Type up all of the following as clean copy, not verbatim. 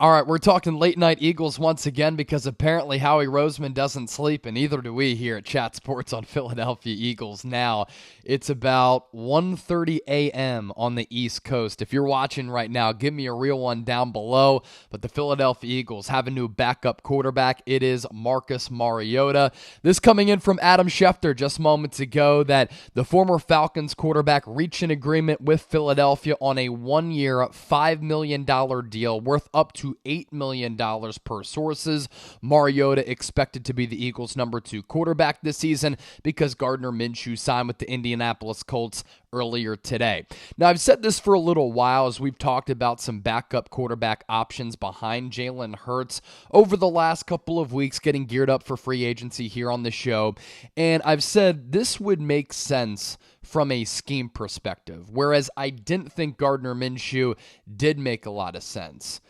All right, we're talking late night Eagles once again because apparently Howie Roseman doesn't sleep, and neither do we here at Chat Sports on Philadelphia Eagles. Now, it's about 1:30 a.m. on the East Coast. If you're watching right now, give me a real one down below. But the Philadelphia Eagles have a new backup quarterback. It is Marcus Mariota. This coming in from Adam Schefter just moments ago that the former Falcons quarterback reached an agreement with Philadelphia on a one-year, $5 million deal worth up to $8 million per sources. Mariota expected to be the Eagles' number 2 quarterback this season because Gardner Minshew signed with the Indianapolis Colts earlier today. Now, I've said this for a little while as we've talked about some backup quarterback options behind Jalen Hurts over the last couple of weeks, getting geared up for free agency here on the show. And I've said this would make sense from a scheme perspective, whereas I didn't think Gardner Minshew did make a lot of sense.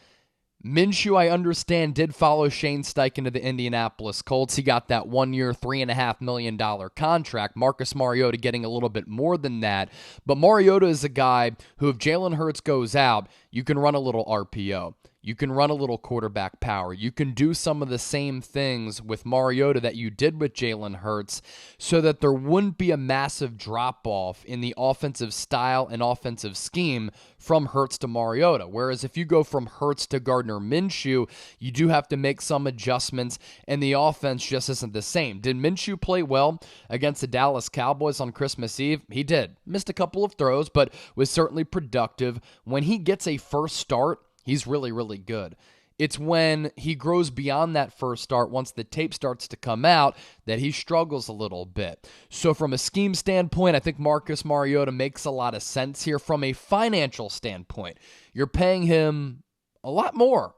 Minshew, I understand, did follow Shane Steichen to the Indianapolis Colts. He got that one-year, $3.5 million contract. Marcus Mariota getting a little bit more than that. But Mariota is a guy who, if Jalen Hurts goes out, you can run a little RPO. You can run a little quarterback power. You can do some of the same things with Mariota that you did with Jalen Hurts so that there wouldn't be a massive drop-off in the offensive style and offensive scheme from Hurts to Mariota. Whereas if you go from Hurts to Gardner Minshew, you do have to make some adjustments, and the offense just isn't the same. Did Minshew play well against the Dallas Cowboys on Christmas Eve? He did. Missed a couple of throws, but was certainly productive. When he gets a first start, he's really, really good. It's when he grows beyond that first start, once the tape starts to come out, that he struggles a little bit. So from a scheme standpoint, I think Marcus Mariota makes a lot of sense here. From a financial standpoint, you're paying him a lot more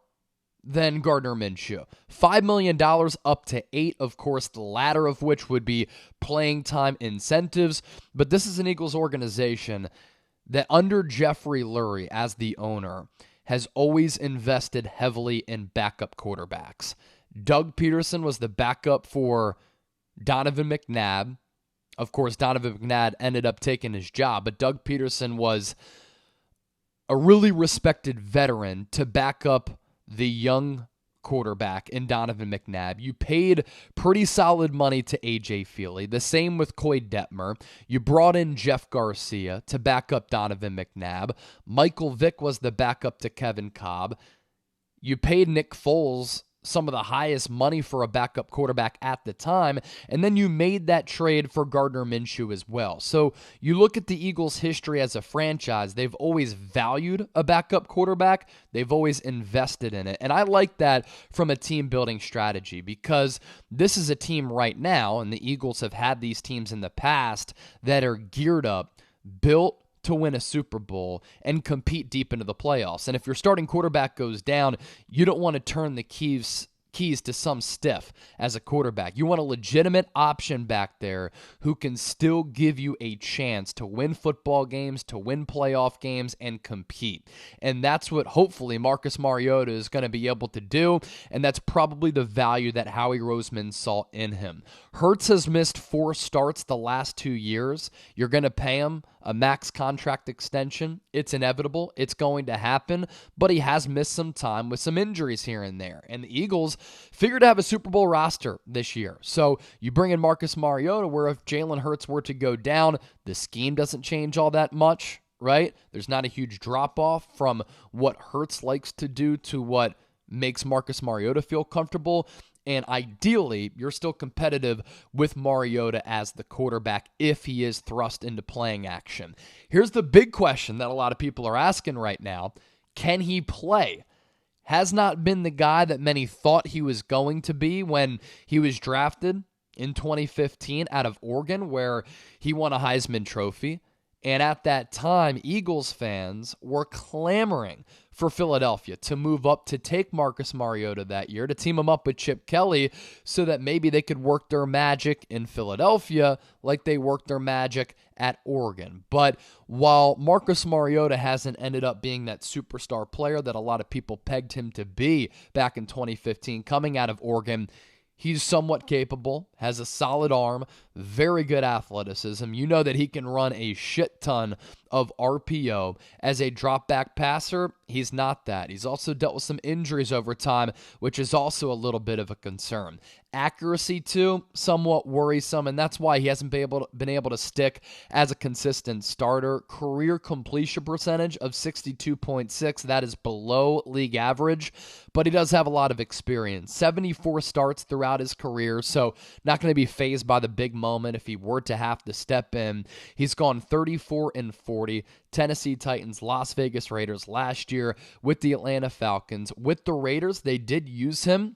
than Gardner Minshew. $5 million up to $8 million, of course, the latter of which would be playing time incentives. But this is an Eagles organization that under Jeffrey Lurie as the owner has always invested heavily in backup quarterbacks. Doug Peterson was the backup for Donovan McNabb. Of course, Donovan McNabb ended up taking his job, but Doug Peterson was a really respected veteran to back up the young quarterback in Donovan McNabb. You paid pretty solid money to A.J. Feely. The same with Coy Detmer. You brought in Jeff Garcia to back up Donovan McNabb. Michael Vick was the backup to Kevin Kolb. You paid Nick Foles some of the highest money for a backup quarterback at the time, and then you made that trade for Gardner Minshew as well. So you look at the Eagles' history as a franchise, they've always valued a backup quarterback. They've always invested in it, and I like that from a team-building strategy because this is a team right now, and the Eagles have had these teams in the past that are geared up, built to win a Super Bowl and compete deep into the playoffs. And if your starting quarterback goes down, you don't want to turn the keys to some stiff as a quarterback. You want a legitimate option back there who can still give you a chance to win football games, to win playoff games, and compete. And that's what hopefully Marcus Mariota is going to be able to do, and that's probably the value that Howie Roseman saw in him. Hurts has missed 4 starts the last 2 years. You're going to pay him a max contract extension. It's inevitable. It's going to happen, but he has missed some time with some injuries here and there. And the Eagles figured to have a Super Bowl roster this year. So you bring in Marcus Mariota, where if Jalen Hurts were to go down, the scheme doesn't change all that much, right? There's not a huge drop-off from what Hurts likes to do to what makes Marcus Mariota feel comfortable. And ideally, you're still competitive with Mariota as the quarterback if he is thrust into playing action. Here's the big question that a lot of people are asking right now. Can he play? Has not been the guy that many thought he was going to be when he was drafted in 2015 out of Oregon, where he won a Heisman Trophy. And at that time, Eagles fans were clamoring for Philadelphia to move up to take Marcus Mariota that year, to team him up with Chip Kelly so that maybe they could work their magic in Philadelphia like they worked their magic at Oregon. But while Marcus Mariota hasn't ended up being that superstar player that a lot of people pegged him to be back in 2015 coming out of Oregon, he's somewhat capable, has a solid arm, very good athleticism. You know that he can run a shit ton of RPO. As a drop back passer, he's not that. He's also dealt with some injuries over time, which is also a little bit of a concern. Accuracy, too, somewhat worrisome, and that's why he hasn't been able to stick as a consistent starter. Career completion percentage of 62.6. That is below league average, but he does have a lot of experience. 74 starts throughout his career, so not going to be fazed by the big moment if he were to have to step in. He's gone 34-40. Tennessee Titans, Las Vegas Raiders last year with the Atlanta Falcons. With the Raiders, they did use him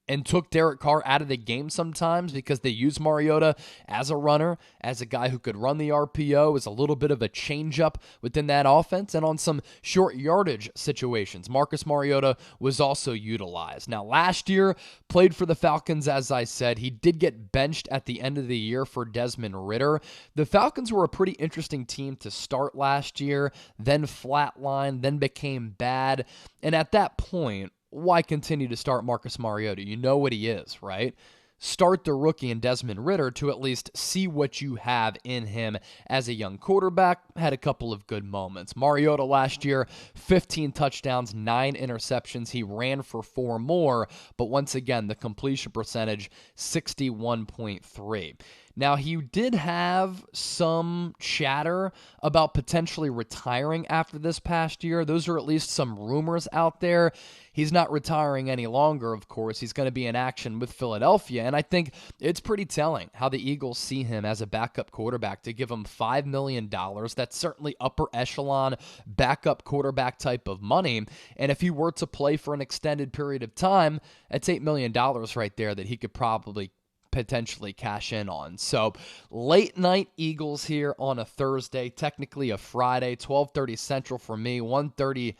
and took Derek Carr out of the game sometimes because they use Mariota as a runner, as a guy who could run the RPO, as a little bit of a changeup within that offense, and on some short yardage situations. Marcus Mariota was also utilized. Now, last year, played for the Falcons, as I said. He did get benched at the end of the year for Desmond Ridder. The Falcons were a pretty interesting team to start last year, then flatlined, then became bad, and at that point, why continue to start Marcus Mariota? You know what he is, right? Start the rookie in Desmond Ridder to at least see what you have in him as a young quarterback. Had a couple of good moments. Mariota last year, 15 touchdowns, 9 interceptions. He ran for 4 more, but once again, the completion percentage, 61.3. Now, he did have some chatter about potentially retiring after this past year. Those are at least some rumors out there. He's not retiring any longer, of course. He's going to be in action with Philadelphia, and I think it's pretty telling how the Eagles see him as a backup quarterback to give him $5 million. That's certainly upper echelon backup quarterback type of money, and if he were to play for an extended period of time, that's $8 million right there that he could probably potentially cash in on. So late night Eagles here on a Thursday, technically a Friday, 12:30 Central for me, 1:30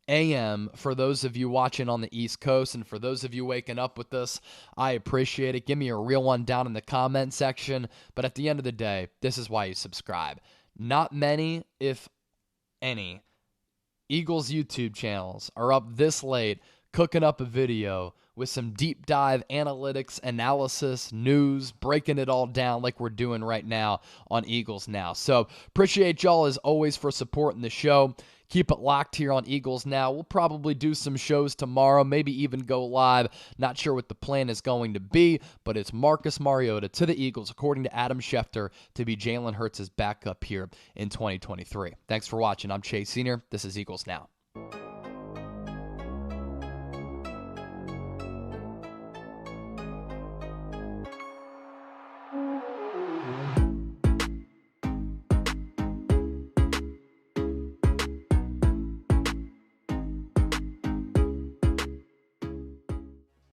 a.m. for those of you watching on the East Coast, and for those of you waking up with this, I appreciate it. Give me a real one down in the comment section, but at the end of the day, this is why you subscribe. Not many, if any, Eagles YouTube channels are up this late cooking up a video with some deep dive analytics, analysis, news, breaking it all down like we're doing right now on Eagles Now. So appreciate y'all as always for supporting the show. Keep it locked here on Eagles Now. We'll probably do some shows tomorrow, maybe even go live. Not sure what the plan is going to be, but it's Marcus Mariota to the Eagles, according to Adam Schefter, to be Jalen Hurts' backup here in 2023. Thanks for watching. I'm Chase Senior. This is Eagles Now.